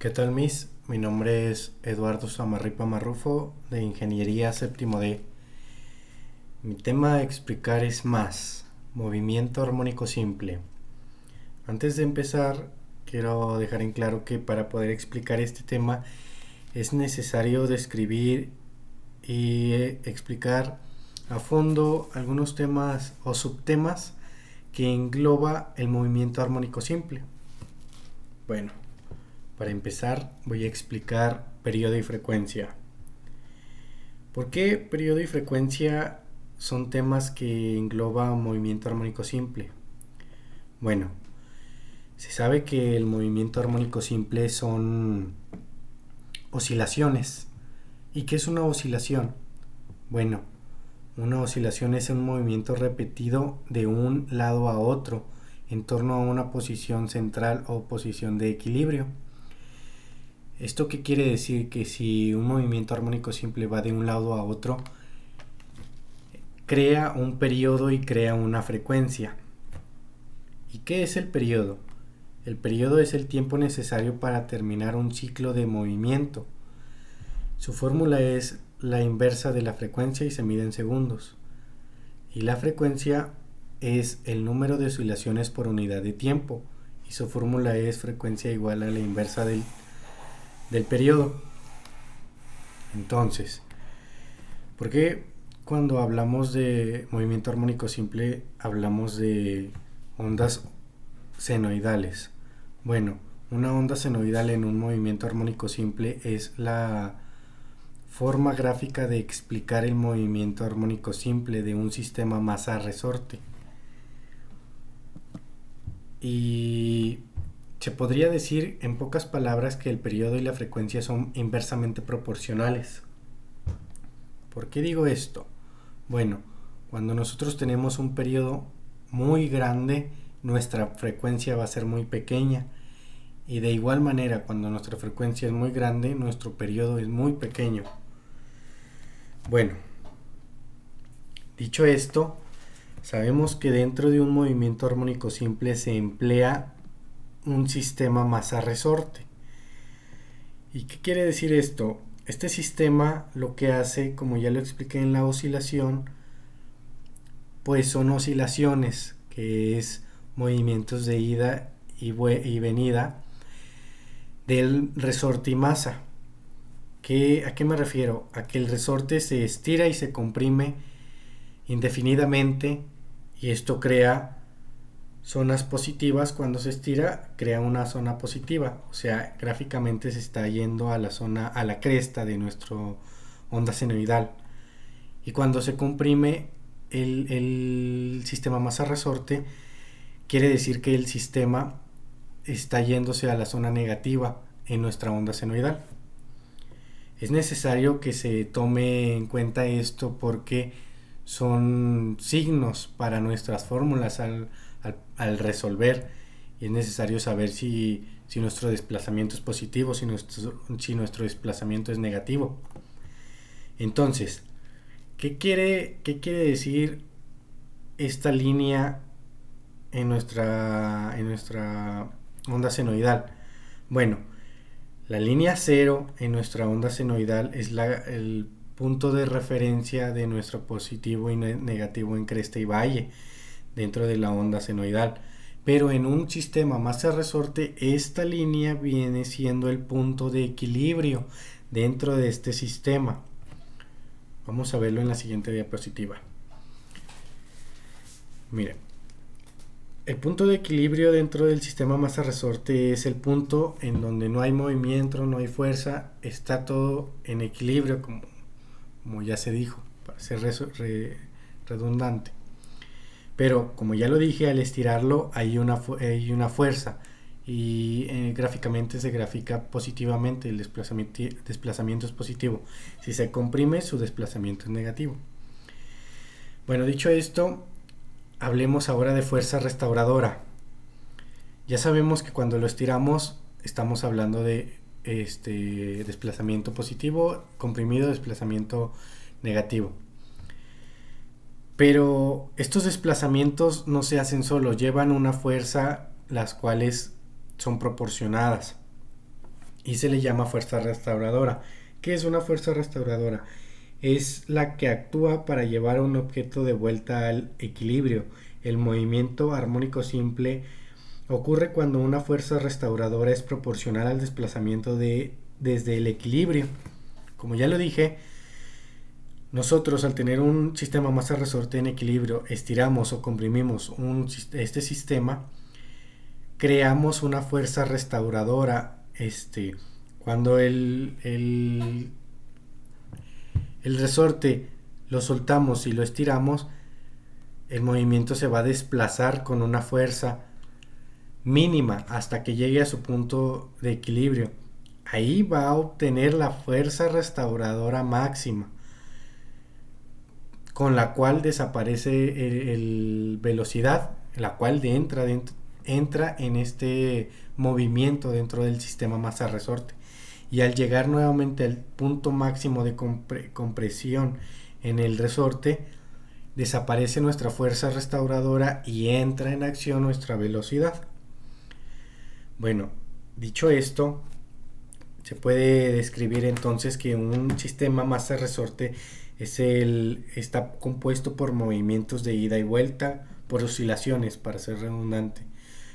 ¿Qué tal, Miss? Mi nombre es Eduardo Samarripa Marrufo, de Ingeniería Séptimo D. Mi tema a explicar es más, movimiento armónico simple. Antes de empezar, quiero dejar en claro que para poder explicar este tema es necesario describir y explicar a fondo algunos temas o subtemas que engloba el movimiento armónico simple. Bueno, para empezar voy a explicar periodo y frecuencia. ¿Por qué periodo y frecuencia son temas que engloba movimiento armónico simple? Bueno, se sabe que el movimiento armónico simple son oscilaciones. ¿Y qué es una oscilación? Bueno, una oscilación es un movimiento repetido de un lado a otro en torno a una posición central o posición de equilibrio. ¿Esto qué quiere decir? Que si un movimiento armónico simple va de un lado a otro, crea un periodo y crea una frecuencia. ¿Y qué es el periodo? El periodo es el tiempo necesario para terminar un ciclo de movimiento. Su fórmula es la inversa de la frecuencia y se mide en segundos. Y la frecuencia es el número de oscilaciones por unidad de tiempo. Y su fórmula es frecuencia igual a la inversa del periodo. Entonces, ¿por qué cuando hablamos de movimiento armónico simple hablamos de ondas senoidales? Bueno, una onda senoidal en un movimiento armónico simple es la forma gráfica de explicar el movimiento armónico simple de un sistema masa-resorte. Y se podría decir en pocas palabras que el periodo y la frecuencia son inversamente proporcionales. ¿Por qué digo esto? Bueno, cuando nosotros tenemos un periodo muy grande, nuestra frecuencia va a ser muy pequeña. Y de igual manera, cuando nuestra frecuencia es muy grande, nuestro periodo es muy pequeño. Bueno, dicho esto, sabemos que dentro de un movimiento armónico simple se emplea un sistema masa-resorte. ¿Y qué quiere decir esto? Este sistema lo que hace, como ya lo expliqué en la oscilación, pues son oscilaciones, que es movimientos de ida y venida del resorte y masa. ¿A qué me refiero? A que el resorte se estira y se comprime indefinidamente y esto crea zonas positivas. Cuando se estira crea una zona positiva, o sea, gráficamente se está yendo a la cresta de nuestro onda senoidal. Y cuando se comprime el sistema masa-resorte, quiere decir que el sistema está yéndose a la zona negativa en nuestra onda senoidal. Es necesario que se tome en cuenta esto porque son signos para nuestras fórmulas al resolver, y es necesario saber si nuestro desplazamiento es positivo, si nuestro desplazamiento es negativo. Entonces, ¿qué quiere decir esta línea en nuestra onda senoidal? Bueno, la línea 0 en nuestra onda senoidal es el punto de referencia de nuestro positivo y negativo en cresta y valle dentro de la onda senoidal. Pero en un sistema masa-resorte, esta línea viene siendo el punto de equilibrio dentro de este sistema. Vamos a verlo en la siguiente diapositiva. Miren. El punto de equilibrio dentro del sistema masa-resorte es el punto en donde no hay movimiento, no hay fuerza, está todo en equilibrio, como ya se dijo, para ser redundante. Pero como ya lo dije, al estirarlo hay una fuerza y gráficamente se grafica positivamente, el desplazamiento es positivo. Si se comprime, su desplazamiento es negativo. Bueno, dicho esto, hablemos ahora de fuerza restauradora. Ya sabemos que cuando lo estiramos estamos hablando de desplazamiento positivo, comprimido, desplazamiento negativo. Pero estos desplazamientos no se hacen solos, llevan una fuerza, las cuales son proporcionadas. y se le llama fuerza restauradora. ¿Qué es una fuerza restauradora? Es la que actúa para llevar a un objeto de vuelta al equilibrio. El movimiento armónico simple ocurre cuando una fuerza restauradora es proporcional al desplazamiento desde el equilibrio. Como ya lo dije, nosotros al tener un sistema masa-resorte en equilibrio, estiramos o comprimimos este sistema, creamos una fuerza restauradora. Cuando el resorte lo soltamos y lo estiramos, el movimiento se va a desplazar con una fuerza mínima hasta que llegue a su punto de equilibrio. Ahí va a obtener la fuerza restauradora máxima, con la cual desaparece el velocidad, la cual entra en este movimiento dentro del sistema masa-resorte. Y al llegar nuevamente al punto máximo de compresión en el resorte, desaparece nuestra fuerza restauradora y entra en acción nuestra velocidad. Bueno, dicho esto, se puede describir entonces que un sistema masa-resorte está compuesto por movimientos de ida y vuelta, por oscilaciones, para ser redundante,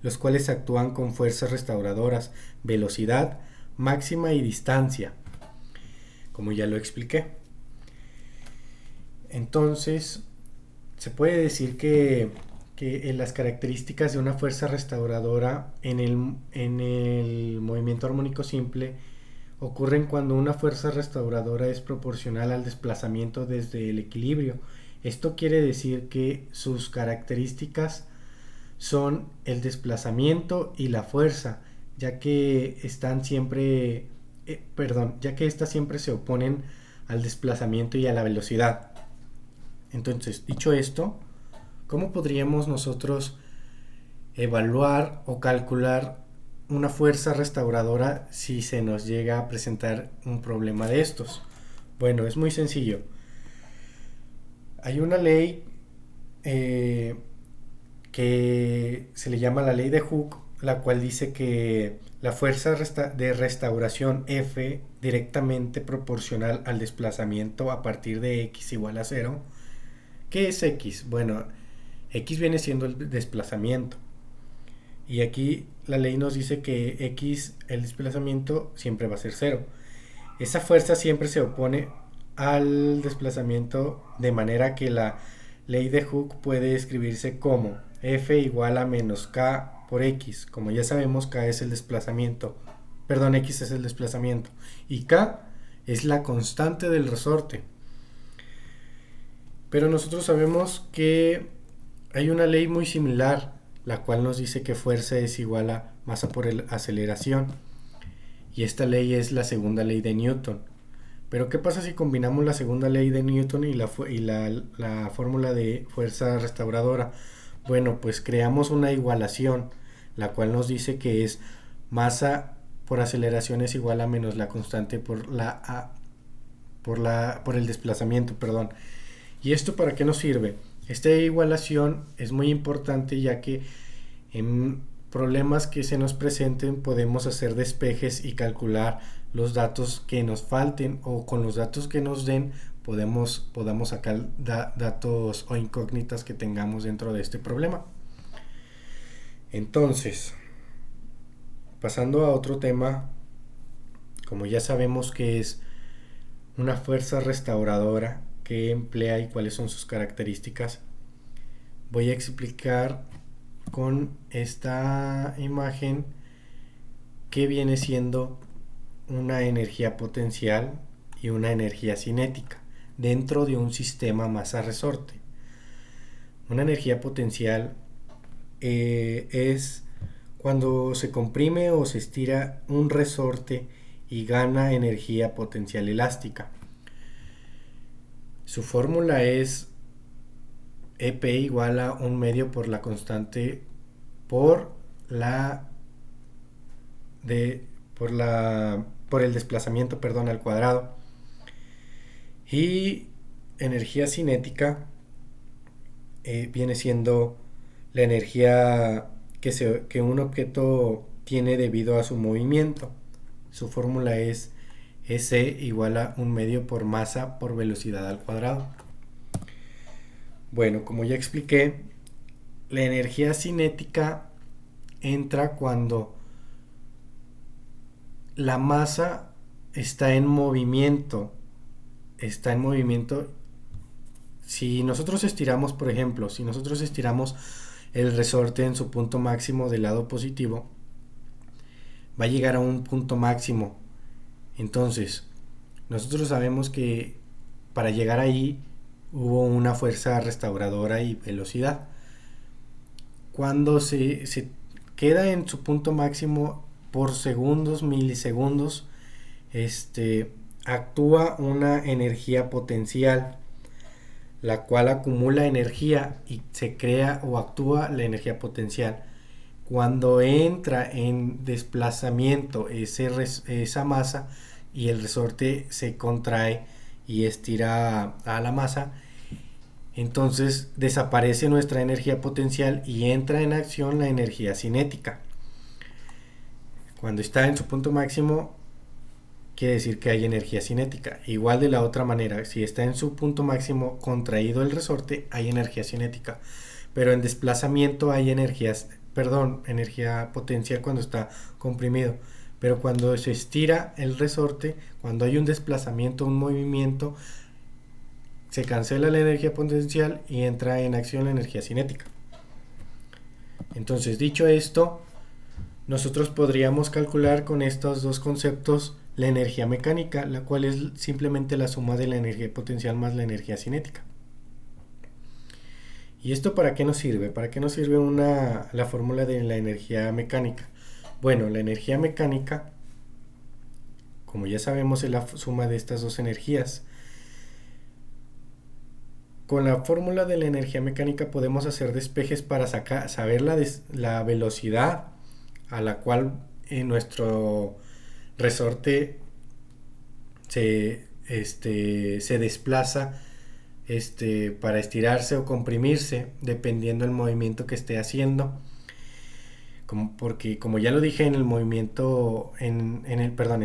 los cuales actúan con fuerzas restauradoras, velocidad máxima y distancia, como ya lo expliqué. Entonces, se puede decir que en las características de una fuerza restauradora en el movimiento armónico simple ocurren cuando una fuerza restauradora es proporcional al desplazamiento desde el equilibrio. Esto quiere decir que sus características son el desplazamiento y la fuerza, ya que estas siempre se oponen al desplazamiento y a la velocidad. Entonces, dicho esto, ¿cómo podríamos nosotros evaluar o calcular una fuerza restauradora si se nos llega a presentar un problema de estos? Bueno, es muy sencillo. Hay una ley que se le llama la ley de Hooke, la cual dice que la fuerza de restauración F directamente proporcional al desplazamiento a partir de x igual a 0. ¿Qué es x? Bueno, x viene siendo el desplazamiento. Y aquí la ley nos dice que x, el desplazamiento, siempre va a ser 0. Esa fuerza siempre se opone al desplazamiento, de manera que la ley de Hooke puede escribirse como F igual a menos K por X. Como ya sabemos, K es el desplazamiento. Perdón, X es el desplazamiento. Y K es la constante del resorte. Pero nosotros sabemos que hay una ley muy similar, la cual nos dice que fuerza es igual a masa por aceleración. Y esta ley es la segunda ley de Newton. Pero ¿qué pasa si combinamos la segunda ley de Newton y la fórmula de fuerza restauradora? Bueno, pues creamos una igualación, la cual nos dice que es masa por aceleración es igual a menos la constante por el desplazamiento, perdón. ¿Y esto para qué nos sirve? Esta igualación es muy importante, ya que en problemas que se nos presenten podemos hacer despejes y calcular los datos que nos falten, o con los datos que nos den podamos sacar datos o incógnitas que tengamos dentro de este problema. Entonces, pasando a otro tema, como ya sabemos que es una fuerza restauradora, que emplea y cuáles son sus características, voy a explicar con esta imagen qué viene siendo una energía potencial y una energía cinética dentro de un sistema masa-resorte. Una energía potencial es cuando se comprime o se estira un resorte y gana energía potencial elástica. Su fórmula es EP igual a 1 medio por la constante por el desplazamiento, al cuadrado. Y energía cinética viene siendo la energía que un objeto tiene debido a su movimiento. Su fórmula es EC igual a 1/2 por masa por velocidad al cuadrado. Bueno, como ya expliqué, la energía cinética entra cuando la masa está en movimiento. Está en movimiento. Si nosotros estiramos, por ejemplo, si nosotros estiramos el resorte en su punto máximo del lado positivo, va a llegar a un punto máximo. Entonces, nosotros sabemos que para llegar ahí hubo una fuerza restauradora y velocidad. Cuando se queda en su punto máximo por segundos, milisegundos, actúa una energía potencial, la cual acumula energía y se crea o actúa la energía potencial. Cuando entra en desplazamiento esa masa y el resorte se contrae y estira a la masa, entonces desaparece nuestra energía potencial y entra en acción la energía cinética. Cuando está en su punto máximo, quiere decir que hay energía cinética. Igual de la otra manera, si está en su punto máximo contraído el resorte, hay energía cinética. Pero en desplazamiento hay energía potencial cuando está comprimido. Pero cuando se estira el resorte, cuando hay un desplazamiento, un movimiento, se cancela la energía potencial y entra en acción la energía cinética. Entonces, dicho esto, nosotros podríamos calcular con estos dos conceptos la energía mecánica, la cual es simplemente la suma de la energía potencial más la energía cinética. ¿Y esto para qué nos sirve? ¿Para qué nos sirve la fórmula de la energía mecánica? Bueno, la energía mecánica, como ya sabemos, es la suma de estas dos energías. Con la fórmula de la energía mecánica podemos hacer despejes para saber la velocidad a la cual nuestro resorte se desplaza para estirarse o comprimirse dependiendo del movimiento que esté haciendo. Porque como ya lo dije en el movimiento en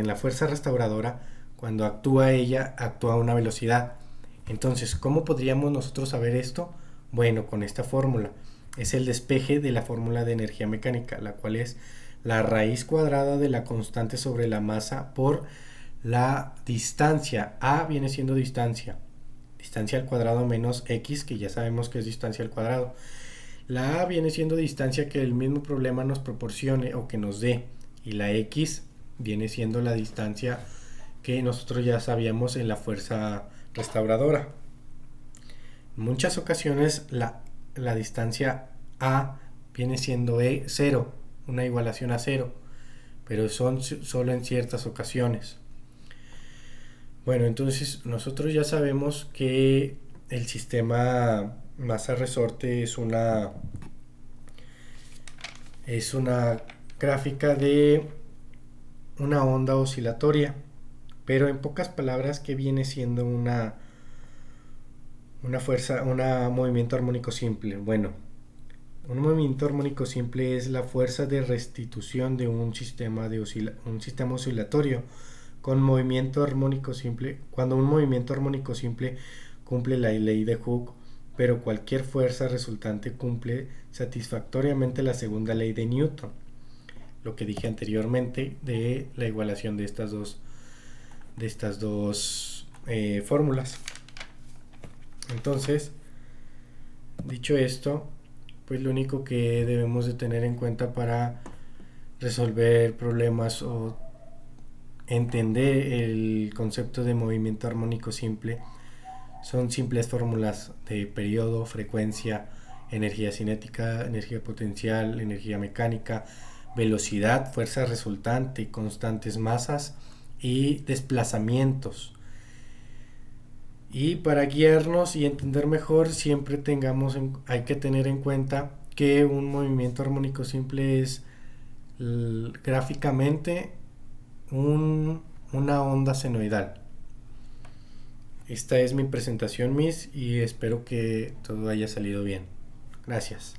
la fuerza restauradora, cuando actúa ella, actúa a una velocidad. Entonces, ¿cómo podríamos nosotros saber esto? Bueno, con esta fórmula. Es el despeje de la fórmula de energía mecánica, la cual es la raíz cuadrada de la constante sobre la masa por la distancia. A viene siendo distancia al cuadrado menos x, que ya sabemos que es distancia al cuadrado. La A viene siendo distancia que el mismo problema nos proporcione o que nos dé, y la x viene siendo la distancia que nosotros ya sabíamos en la fuerza restauradora. En muchas ocasiones la distancia A viene siendo 0, una igualación a 0, pero son solo en ciertas ocasiones. Bueno, entonces nosotros ya sabemos que el sistema masa-resorte es una gráfica de una onda oscilatoria, pero en pocas palabras, ¿qué viene siendo un movimiento armónico simple? Bueno, un movimiento armónico simple es la fuerza de restitución de un sistema oscilatorio con movimiento armónico simple, cuando un movimiento armónico simple cumple la ley de Hooke, pero cualquier fuerza resultante cumple satisfactoriamente la segunda ley de Newton, lo que dije anteriormente de la igualación de estas dos fórmulas. Entonces, dicho esto, pues lo único que debemos de tener en cuenta para resolver problemas o entender el concepto de movimiento armónico simple son simples fórmulas de periodo, frecuencia, energía cinética, energía potencial, energía mecánica, velocidad, fuerza resultante, constantes masas y desplazamientos. Y para guiarnos y entender mejor, siempre hay que tener en cuenta que un movimiento armónico simple es gráficamente una onda senoidal. Esta es mi presentación, Miss, y espero que todo haya salido bien. Gracias.